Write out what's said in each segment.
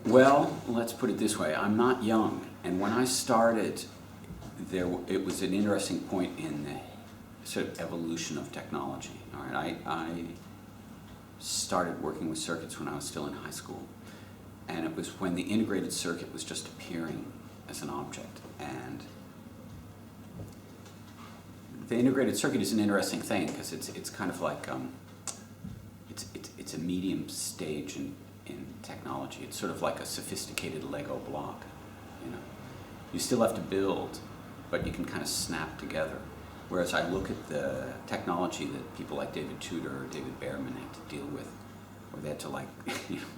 Well, let's put it this way. I'm not young, and when I started, it was an interesting point in the sort of evolution of technology. All right, I started working with circuits when I was still in high school, and it was when the integrated circuit was just appearing as an object. And the integrated circuit is an interesting thing because it's kind of like it's a medium stage in technology. It's sort of like a sophisticated Lego block. You know, you still have to build, but you can kind of snap together. Whereas I look at the technology that people like David Tudor or David Behrman had to deal with, where they had to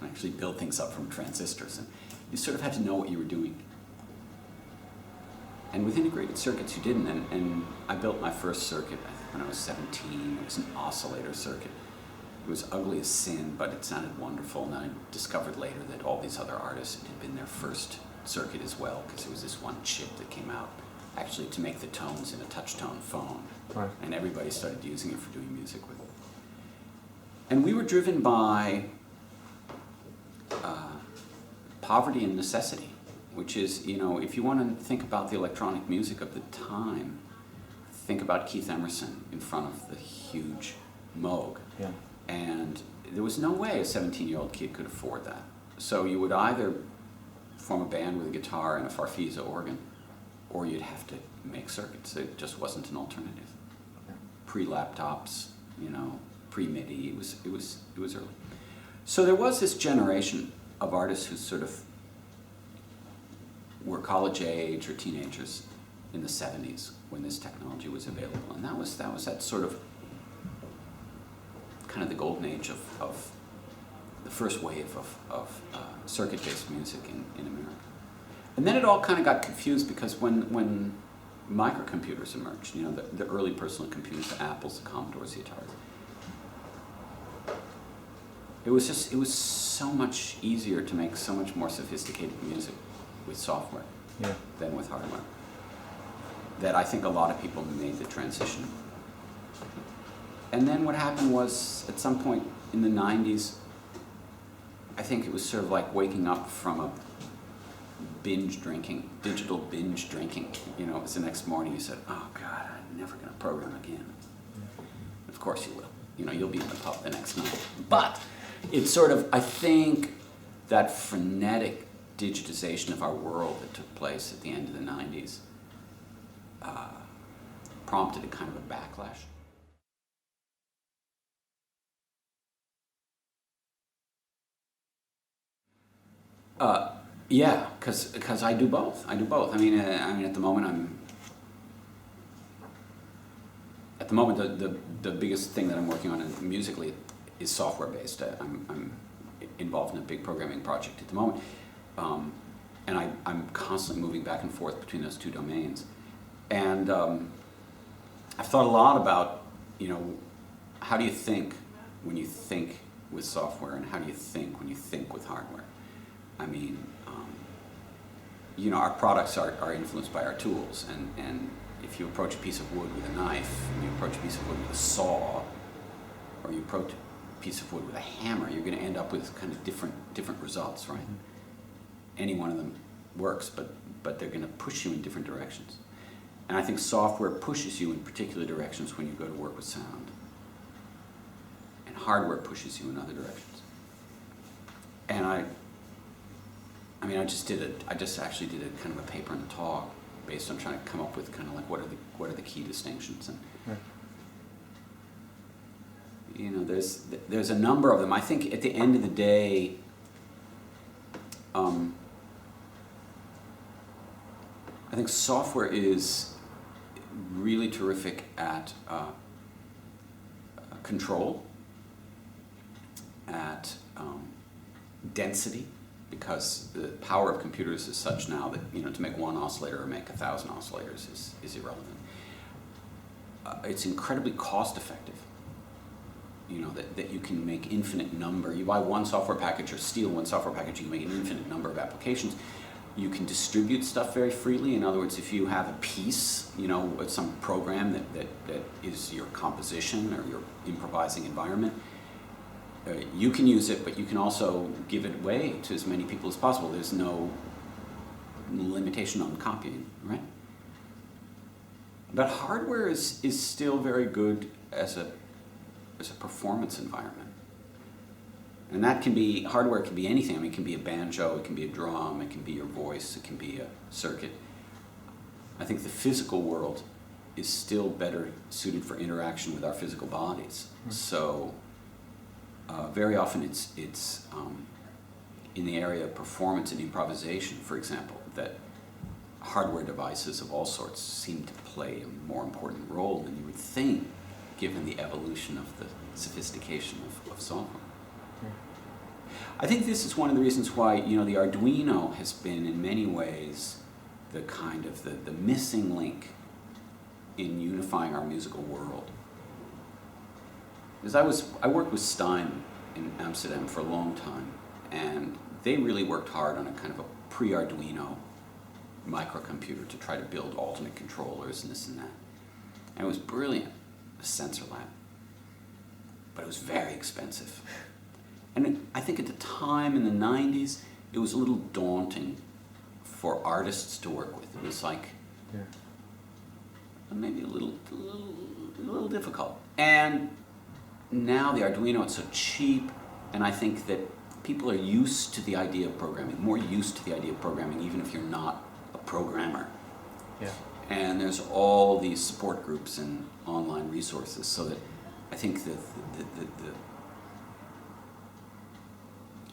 actually build things up from transistors, and you sort of had to know what you were doing. And with integrated circuits, you didn't. And I built my first circuit when I was 17. It was an oscillator circuit. It was ugly as sin, but it sounded wonderful. And I discovered later that all these other artists, it had been their first circuit as well, because it was this one chip that came out actually to make the tones in a touch-tone phone. Right. And everybody started using it for doing music with it. And we were driven by poverty and necessity, which is, if you want to think about the electronic music of the time, think about Keith Emerson in front of the huge Moog. Yeah. And there was no way a 17-year-old kid could afford that. So you would either form a band with a guitar and a Farfisa organ, or you'd have to make circuits. It just wasn't an alternative. Yeah. Pre-laptops, pre-MIDI, it was early. So there was this generation of artists who sort of were college age or teenagers in the 70s when this technology was available. And that was that sort of kind of the golden age of the first wave of circuit-based music in America. And then it all kind of got confused because when microcomputers emerged, the early personal computers, the Apples, the Commodores, the Ataris, it was so much easier to make so much more sophisticated music with software than with hardware, that I think a lot of people made the transition. And then what happened was, at some point in the 90s, I think it was sort of like waking up from a digital binge drinking. It was the next morning you said, oh God, I'm never going to program again. Of course you will. You'll be in the pub the next night. But it's sort of, I think, that frenetic digitization of our world that took place at the end of the 90s prompted a kind of a backlash. Yeah, because I do both. I mean, at the moment the biggest thing that I'm working on musically is software based. I'm involved in a big programming project at the moment, and I'm constantly moving back and forth between those two domains. And I've thought a lot about, how do you think when you think with software, and how do you think when you think with hardware? I mean, our products are influenced by our tools, and if you approach a piece of wood with a knife, and you approach a piece of wood with a saw, or you approach a piece of wood with a hammer, you're going to end up with kind of different results, right? Mm-hmm. Any one of them works, but they're going to push you in different directions. And I think software pushes you in particular directions when you go to work with sound, and hardware pushes you in other directions. And I just actually did a kind of a paper and a talk based on trying to come up with kind of like what are the key distinctions. And there's a number of them. I think at the end of the day, I think software is really terrific at control, at density, because the power of computers is such now that to make one oscillator or make 1,000 oscillators is irrelevant. It's incredibly cost effective. That you can make infinite number. You buy one software package or steal one software package, you can make an infinite number of applications. You can distribute stuff very freely. In other words, if you have a piece, with some program that is your composition or your improvising environment, you can use it, but you can also give it away to as many people as possible. There's no limitation on copying, right? But hardware is still very good as a performance environment. And that can be, hardware can be anything. I mean, it can be a banjo, it can be a drum, it can be your voice, it can be a circuit. I think the physical world is still better suited for interaction with our physical bodies. Mm-hmm. So very often it's in the area of performance and improvisation, for example, that hardware devices of all sorts seem to play a more important role than you would think, given the evolution of the sophistication of software. I think this is one of the reasons why, the Arduino has been in many ways the kind of the missing link in unifying our musical world. Because I worked with Stein in Amsterdam for a long time, and they really worked hard on a kind of a pre-Arduino microcomputer to try to build alternate controllers and this and that. And it was brilliant, a sensor lab. But it was very expensive. And I think at the time in the 90s, it was a little daunting for artists to work with. It was like, maybe a little difficult. And now the Arduino, it's so cheap, and I think that people are used to the idea of programming, more used to the idea of programming, even if you're not a programmer. Yeah. And there's all these support groups and online resources, so that I think that the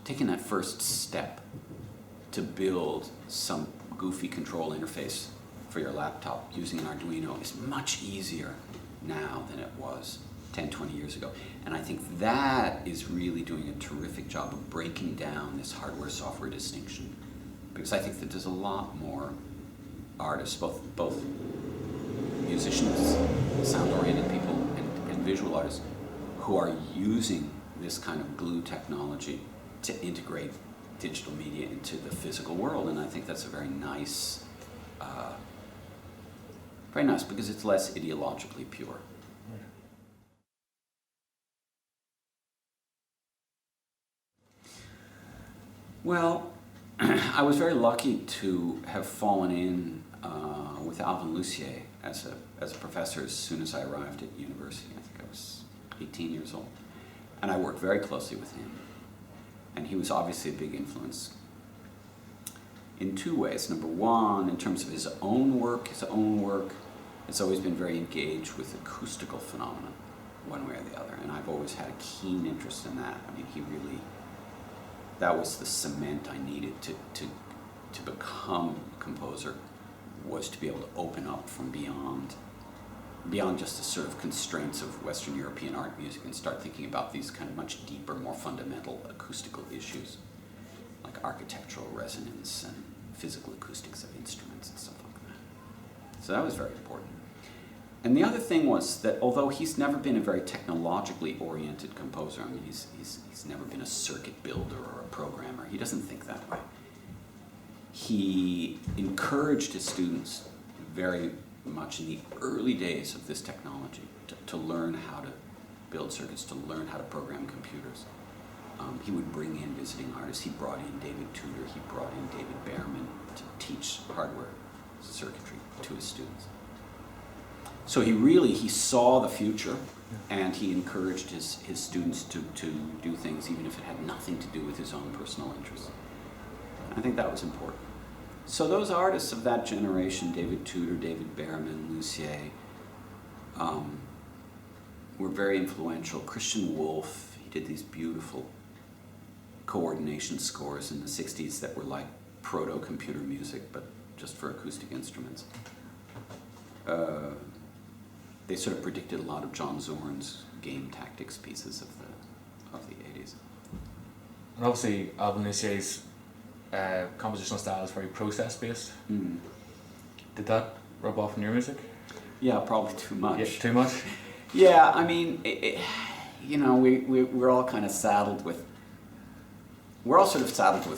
taking that first step to build some goofy control interface for your laptop using an Arduino is much easier now than it was 10, 20 years ago. And I think that is really doing a terrific job of breaking down this hardware-software distinction. Because I think that there's a lot more artists, both musicians, sound-oriented people, and visual artists, who are using this kind of glue technology to integrate digital media into the physical world. And I think that's a very nice because it's less ideologically pure. Well, I was very lucky to have fallen in with Alvin Lucier as a professor as soon as I arrived at university. I think I was 18 years old. And I worked very closely with him. And he was obviously a big influence in two ways. Number one, in terms of his own work has always been very engaged with acoustical phenomena, one way or the other. And I've always had a keen interest in that. I mean, that was the cement I needed to become a composer, was to be able to open up from beyond just the sort of constraints of Western European art music and start thinking about these kind of much deeper, more fundamental acoustical issues, like architectural resonance and physical acoustics of instruments and stuff like that. So that was very important. And the other thing was that although he's never been a very technologically oriented composer, I mean, he's never been a circuit builder or a programmer, he doesn't think that way. He encouraged his students very much in the early days of this technology to learn how to build circuits, to learn how to program computers. He would bring in visiting artists. He brought in David Tudor, he brought in David Behrman to teach hardware circuitry to his students. So he saw the future, and he encouraged his students to do things even if it had nothing to do with his own personal interests. I think that was important. So those artists of that generation, David Tudor, David Behrman, Lucier, were very influential. Christian Wolff, he did these beautiful coordination scores in the 60s that were like proto-computer music, but just for acoustic instruments. They sort of predicted a lot of John Zorn's game tactics pieces of the 80s. And obviously, Alvin Lucier's compositional style is very process-based. Mm. Did that rub off in your music? Yeah, probably too much. Yeah, too much? Yeah, I mean, we're all kind of saddled with,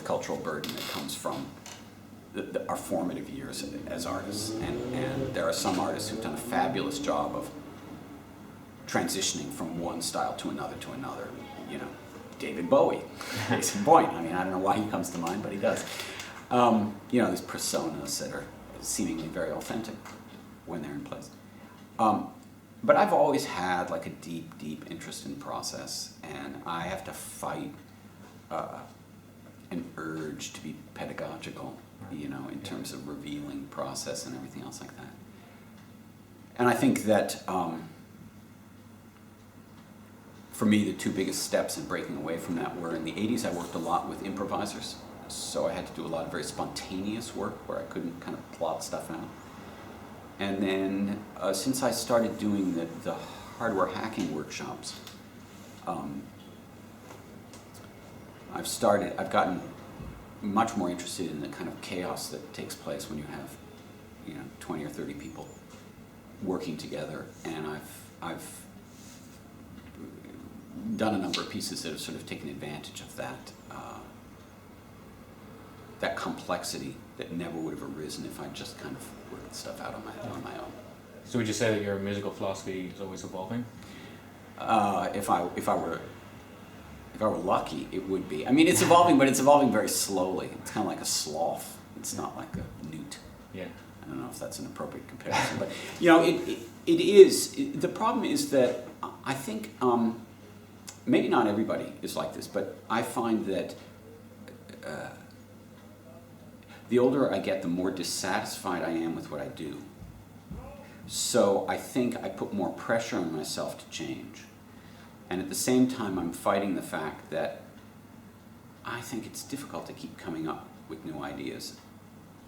cultural burden that comes from our formative years as artists. And there are some artists who've done a fabulous job of transitioning from one style to another, David Bowie, case in point. I mean, I don't know why he comes to mind, but he does. You know, these personas that are seemingly very authentic when they're in place. But I've always had like a deep, deep interest in process, and I have to fight an urge to be pedagogical, you know, in terms of revealing process and everything else like that. And I think that for me, the two biggest steps in breaking away from that were in the 80s, I worked a lot with improvisers. So I had to do a lot of very spontaneous work where I couldn't kind of plot stuff out. And then since I started doing the hardware hacking workshops, I've gotten much more interested in the kind of chaos that takes place when you have, you know, 20 or 30 people working together. And I've done a number of pieces that have sort of taken advantage of that that complexity that never would have arisen if I just kind of worked stuff out on my own. So would you say that your musical philosophy is always evolving? If I were lucky, it would be. I mean, it's evolving, but it's evolving very slowly. It's kind of like a sloth. It's not like a newt. Yeah. I don't know if that's an appropriate comparison, but you know, it is. The problem is that I think maybe not everybody is like this, but I find that the older I get, the more dissatisfied I am with what I do. So I think I put more pressure on myself to change. And at the same time, I'm fighting the fact that I think it's difficult to keep coming up with new ideas.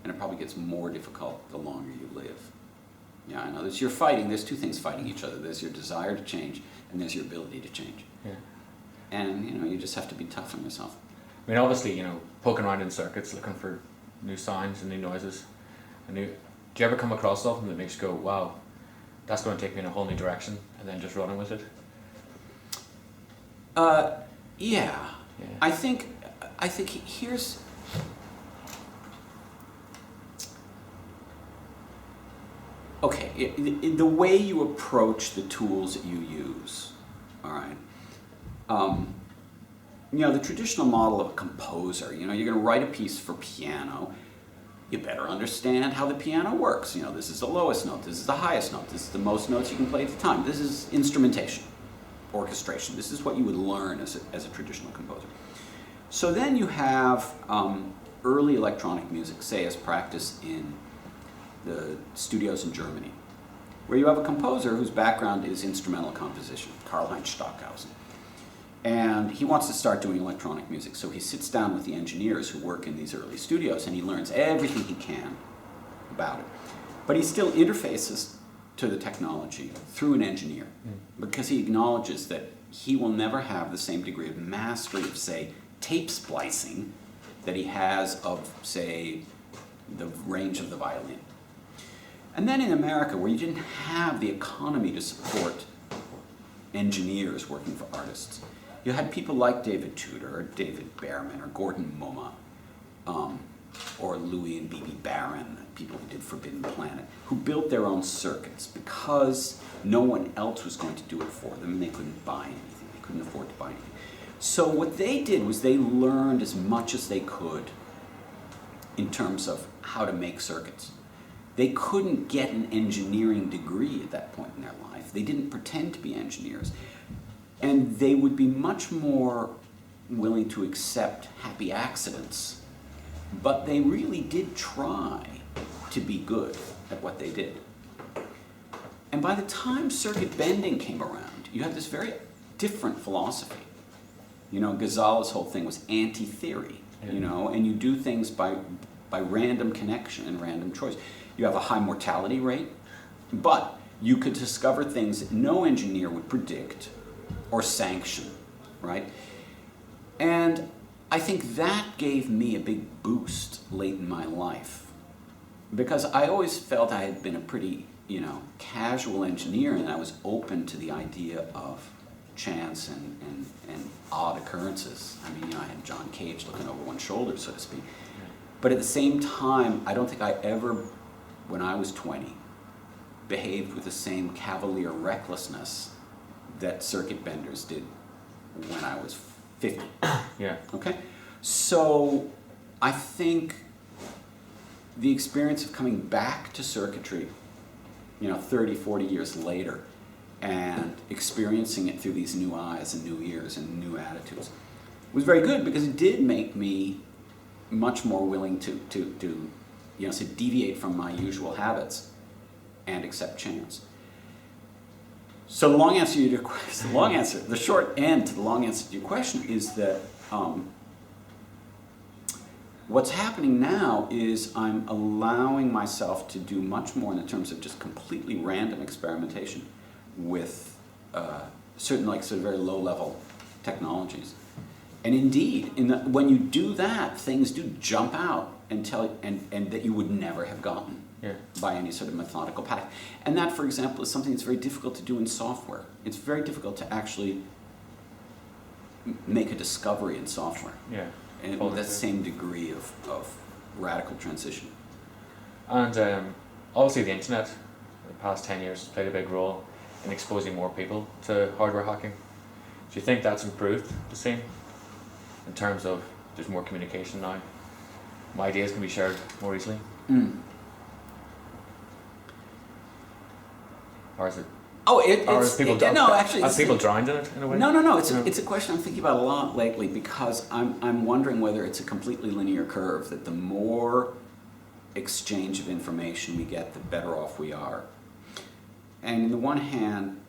And it probably gets more difficult the longer you live. Yeah, I know. There's two things fighting each other. There's your desire to change, and there's your ability to change. Yeah. And, you know, you just have to be tough on yourself. I mean, obviously, you know, poking around in circuits, looking for new sounds and new noises. Do you ever come across something that makes you go, wow, that's going to take me in a whole new direction, and then just running with it? Yeah. I think here's okay. The way you approach the tools that you use, all right. You know, the traditional model of a composer, you know, you're going to write a piece for piano. You better understand how the piano works. You know, this is the lowest note, this is the highest note, this is the most notes you can play at the time. This is instrumentation, orchestration. This is what you would learn as a traditional composer. So then you have early electronic music, say as practiced in the studios in Germany, where you have a composer whose background is instrumental composition, Karl-Heinz Stockhausen. And he wants to start doing electronic music, so he sits down with the engineers who work in these early studios and he learns everything he can about it. But he still interfaces to the technology through an engineer because he acknowledges that he will never have the same degree of mastery of, say, tape splicing that he has of, say, the range of the violin. And then in America, where you didn't have the economy to support engineers working for artists, you had people like David Tudor, or David Behrman, or Gordon Moma, or Louis and B.B. Barron, people who did Forbidden Planet, who built their own circuits because no one else was going to do it for them, and they couldn't buy anything. They couldn't afford to buy anything. So what they did was they learned as much as they could in terms of how to make circuits. They couldn't get an engineering degree at that point in their life. They didn't pretend to be engineers. And they would be much more willing to accept happy accidents. But they really did try to be good at what they did. And by the time circuit bending came around, you had this very different philosophy. You know, Ghazal's whole thing was anti-theory, you know, and you do things by random connection and random choice. You have a high mortality rate, but you could discover things that no engineer would predict or sanction, right? And I think that gave me a big boost late in my life because I always felt I had been a pretty, you know, casual engineer, and I was open to the idea of chance and odd occurrences. I mean, you know, I had John Cage looking over one shoulder, so to speak. But at the same time, I don't think I ever, when I was 20, behaved with the same cavalier recklessness that circuit benders did when I was 50. Yeah. Okay? So I think the experience of coming back to circuitry, 30, 40 years later, and experiencing it through these new eyes and new ears and new attitudes was very good, because it did make me much more willing to deviate from my usual habits and accept chance. So the long answer to your question, the short end to the long answer to your question is that what's happening now is I'm allowing myself to do much more in the terms of just completely random experimentation with certain sort of very low-level technologies. And indeed, when you do that, things do jump out and that you would never have gotten by any sort of methodical path. And that, for example, is something that's very difficult to do in software. It's very difficult to actually make a discovery in software. Yeah. And with that same degree of radical transition. And obviously the internet, the past 10 years, has played a big role in exposing more people to hardware hacking. Do you think that's improved the scene? In terms of there's more communication now, my ideas can be shared more easily? Or is it? Are people drowned in it in a way? No. It's a question I'm thinking about a lot lately, because I'm wondering whether it's a completely linear curve, that the more exchange of information we get, the better off we are. And on the one hand,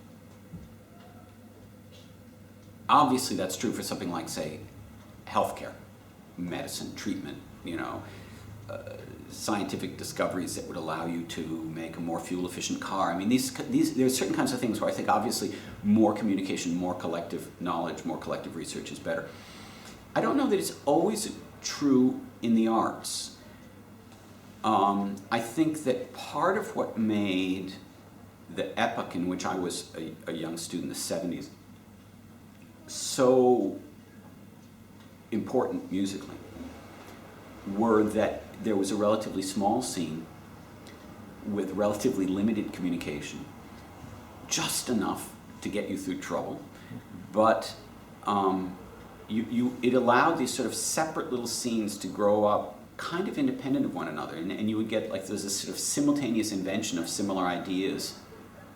obviously that's true for something like, say, healthcare, medicine, treatment, scientific discoveries that would allow you to make a more fuel-efficient car. I mean, there's certain kinds of things where I think obviously more communication, more collective knowledge, more collective research is better. I don't know that it's always true in the arts. I think that part of what made the epoch in which I was a young student, the 70s, so important musically, were that there was a relatively small scene with relatively limited communication, just enough to get you through trouble, but it allowed these sort of separate little scenes to grow up kind of independent of one another, and you would get there's this sort of simultaneous invention of similar ideas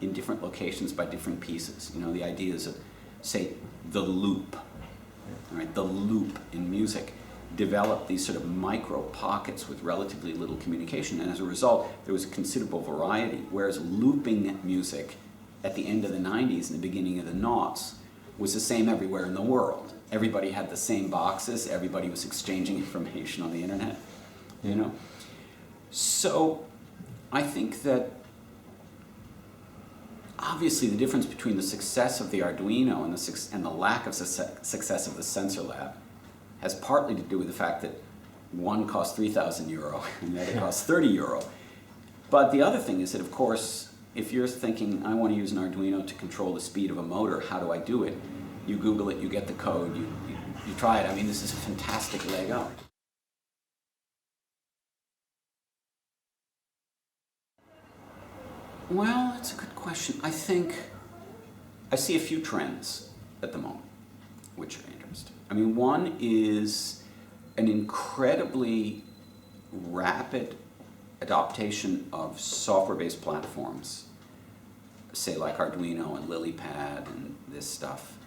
in different locations by different pieces. The ideas of, say, the loop. All right, the loop in music developed these sort of micro pockets with relatively little communication, and as a result there was a considerable variety, whereas looping music at the end of the 90s and the beginning of the noughts was the same everywhere in the world. Everybody had the same boxes, everybody was exchanging information on the internet, So I think that obviously the difference between the success of the Arduino and the lack of success of the Sensor Lab has partly to do with the fact that one cost €3,000 and the other cost €30. But the other thing is that, of course, if you're thinking, I want to use an Arduino to control the speed of a motor, how do I do it? You Google it, you get the code, you try it. I mean, this is a fantastic leg up. Well, that's a good question. I think I see a few trends at the moment, which are interesting. I mean, one is an incredibly rapid adaptation of software-based platforms, say like Arduino and LilyPad and this stuff.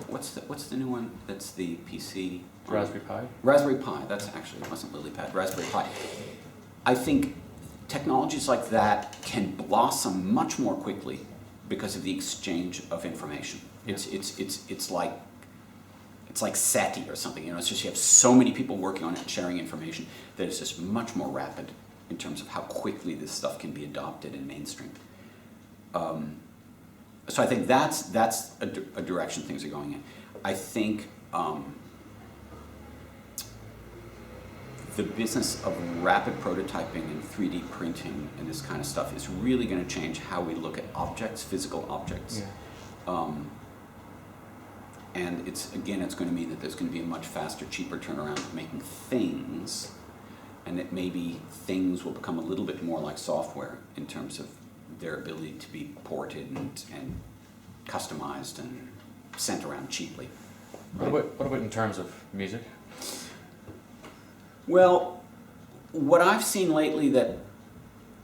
What's the new one? That's the PC. Raspberry Pi. Raspberry Pi. That's actually, it wasn't LilyPad. Raspberry Pi. I think technologies like that can blossom much more quickly because of the exchange of information. Yeah. It's like SETI or something. It's just you have so many people working on it and sharing information that it's just much more rapid in terms of how quickly this stuff can be adopted and mainstreamed. So I think that's a direction things are going in. I think the business of rapid prototyping and 3D printing and this kind of stuff is really going to change how we look at objects, physical objects. Yeah. And it's going to mean that there's going to be a much faster, cheaper turnaround of making things, and that maybe things will become a little bit more like software in terms of their ability to be ported and customized and sent around cheaply. What about in terms of music? Well, what I've seen lately that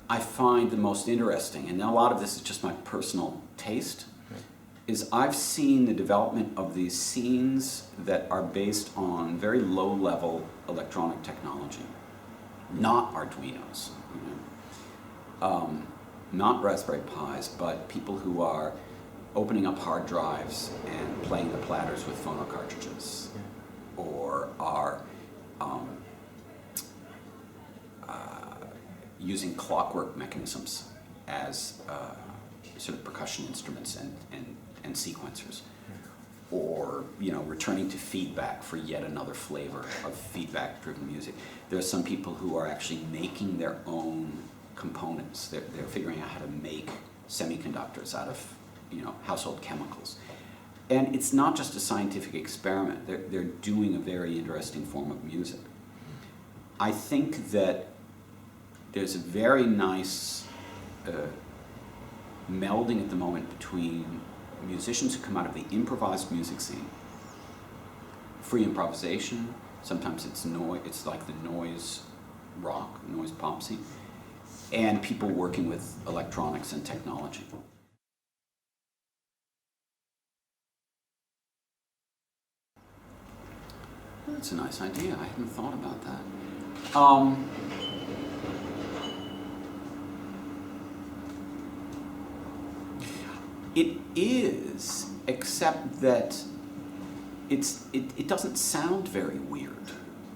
I find the most interesting, and a lot of this is just my personal taste, is I've seen the development of these scenes that are based on very low-level electronic technology, not Arduinos, not Raspberry Pis, but people who are opening up hard drives and playing the platters with phono cartridges, or are using clockwork mechanisms as sort of percussion instruments and sequencers, or returning to feedback for yet another flavor of feedback-driven music. There are some people who are actually making their own components. They're figuring out how to make semiconductors out of household chemicals. And it's not just a scientific experiment. They're doing a very interesting form of music. I think that there's a very nice melding at the moment between musicians who come out of the improvised music scene, free improvisation, sometimes it's noise, it's like the noise rock, noise pop scene, and people working with electronics and technology. Well, that's a nice idea. I hadn't thought about that. It is, except that it doesn't sound very weird.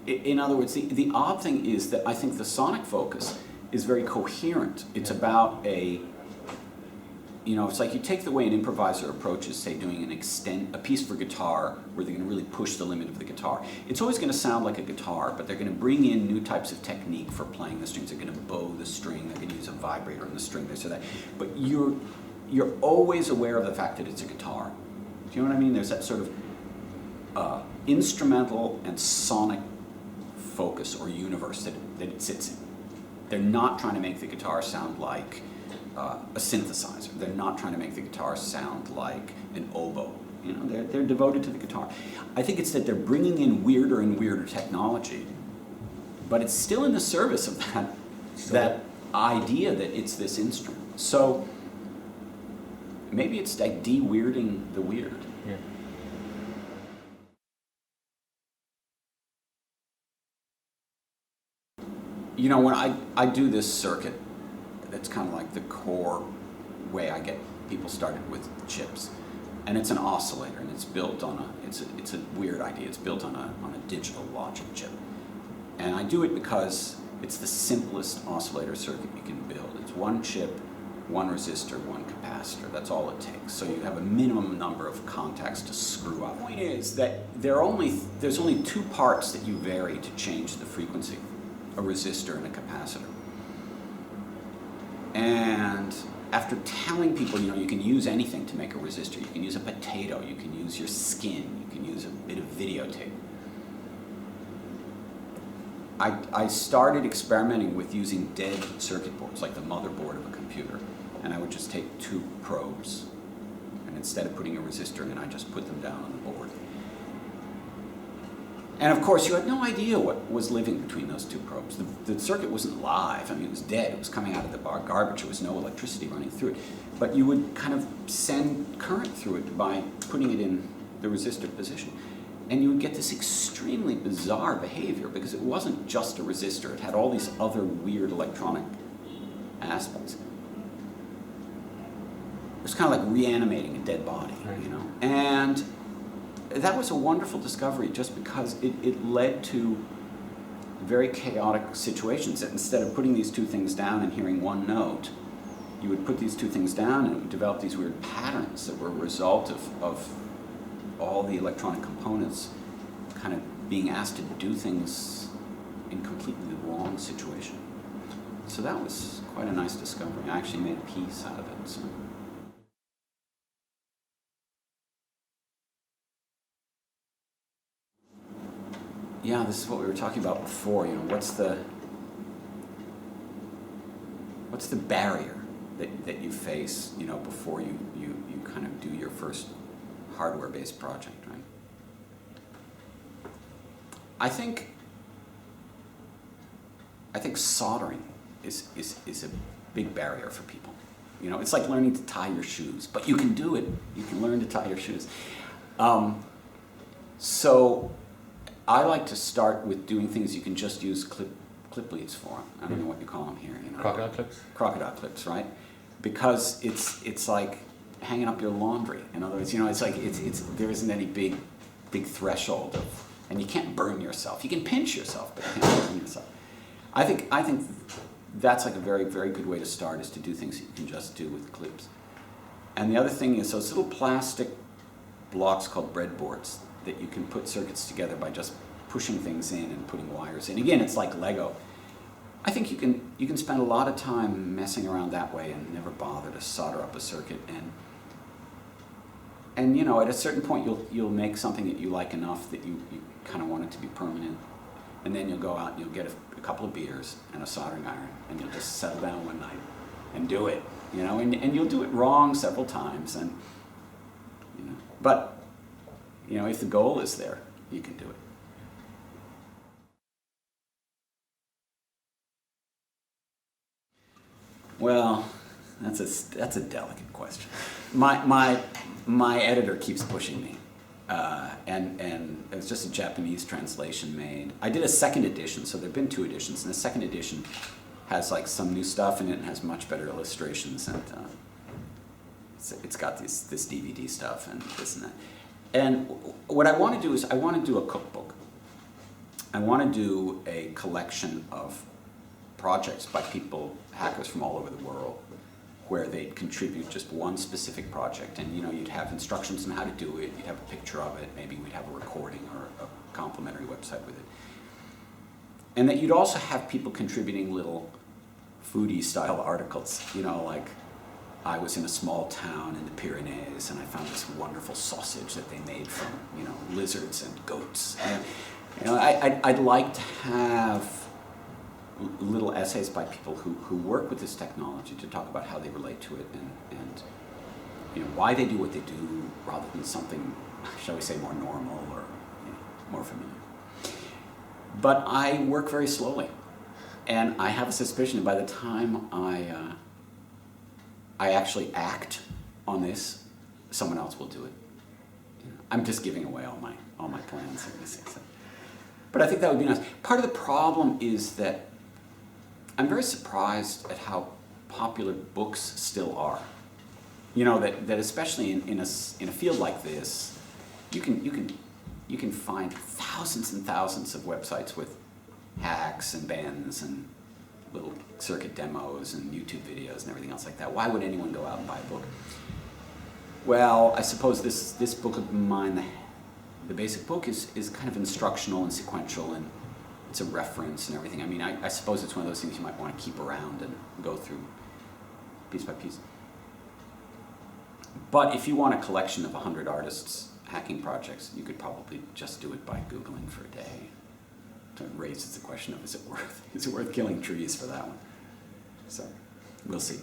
In other words, the odd thing is that I think the sonic focus is very coherent. It's about it's like you take the way an improviser approaches, say, doing a piece for guitar where they're going to really push the limit of the guitar. It's always going to sound like a guitar, but they're going to bring in new types of technique for playing the strings. They're going to bow the string, they're going to use a vibrator on the string, this or that. But you're always aware of the fact that it's a guitar. Do you know what I mean? There's that sort of instrumental and sonic focus or universe that it sits in. They're not trying to make the guitar sound like a synthesizer. They're not trying to make the guitar sound like an oboe. They're devoted to the guitar. I think it's that they're bringing in weirder and weirder technology, but it's still in the service of that idea that it's this instrument. So maybe it's like de-weirding the weird. Yeah. When I do this circuit, that's kind of like the core way I get people started with chips. And it's an oscillator, and it's built on it's a weird idea. It's built on a digital logic chip. And I do it because it's the simplest oscillator circuit you can build. It's one chip, one resistor, one capacitor. That's all it takes. So you have a minimum number of contacts to screw up. The point is that there's only two parts that you vary to change the frequency: a resistor and a capacitor. And after telling people, you can use anything to make a resistor. You can use a potato, you can use your skin, you can use a bit of videotape. I started experimenting with using dead circuit boards, like the motherboard of a computer, and I would just take two probes, and instead of putting a resistor in, I just put them down on the board. And of course, you had no idea what was living between those two probes. The circuit wasn't live. I mean, it was dead. It was coming out of the garbage. There was no electricity running through it. But you would kind of send current through it by putting it in the resistor position. And you would get this extremely bizarre behavior because it wasn't just a resistor. It had all these other weird electronic aspects. It was kind of like reanimating a dead body, And that was a wonderful discovery just because it led to very chaotic situations. That instead of putting these two things down and hearing one note, you would put these two things down and it would develop these weird patterns that were a result of all the electronic components kind of being asked to do things in completely the wrong situation. So that was quite a nice discovery. I actually made a piece out of it. So. Yeah, this is what we were talking about before. What's the barrier that you face, before you kind of do your first hardware-based project, right? I think soldering is a big barrier for people. You know, it's like learning to tie your shoes, but you can do it. You can learn to tie your shoes. So I like to start with doing things you can just use clip leads for. I don't know what you call them here. You know, Crocodile clips. Crocodile clips, right? Because it's like hanging up your laundry. In other words, you know, it's like there isn't any big threshold of, and you can't burn yourself. You can pinch yourself, but you can't burn yourself. I think that's like a very, very good way to start, is to do things you can just do with clips. And the other thing is those little plastic blocks called breadboards that you can put circuits together by just pushing things in and putting wires in. Again, it's like Lego. I think you can spend a lot of time messing around that way and never bother to solder up a circuit. And you know, at a certain point you'll make something that you like enough that you kind of want it to be permanent. And then you'll go out and you'll get a couple of beers and a soldering iron, and you'll just settle down one night and do it. You know, and you'll do it wrong several times, and you know, but you know, if the goal is there, you can do it. Well, that's a delicate question. My editor keeps pushing me, and it was just a Japanese translation made. I did a second edition, so there've been 2 editions, and the second edition has like some new stuff in it and has much better illustrations, and it's got this DVD stuff and this and that. And what I want to do is I want to do a cookbook. I want to do a collection of projects by people, hackers from all over the world, where they'd contribute just one specific project, and you know, you'd have instructions on how to do it, you'd have a picture of it, maybe we'd have a recording or a complimentary website with it. And that you'd also have people contributing little foodie style articles, you know, like, I was in a small town in the Pyrenees and I found this wonderful sausage that they made from, you know, lizards and goats. And, you know, I'd like to have little essays by people who work with this technology to talk about how they relate to it and you know, why they do what they do, rather than something, shall we say, more normal or, you know, more familiar. But I work very slowly, and I have a suspicion that by the time I actually act on this, someone else will do it. You know, I'm just giving away all my plans. But I think that would be nice. Part of the problem is that I'm very surprised at how popular books still are. You know, that especially in a field like this, you can find thousands and thousands of websites with hacks and bends and little circuit demos and YouTube videos and everything else like that. Why would anyone go out and buy a book? Well, I suppose this book of mine, the basic book, is kind of instructional and sequential, and it's a reference and everything. I mean, I suppose it's one of those things you might want to keep around and go through piece by piece. But if you want a collection of 100 artists' hacking projects, you could probably just do it by Googling for a day. So it raises the question of, is it worth killing trees for that one? So, we'll see.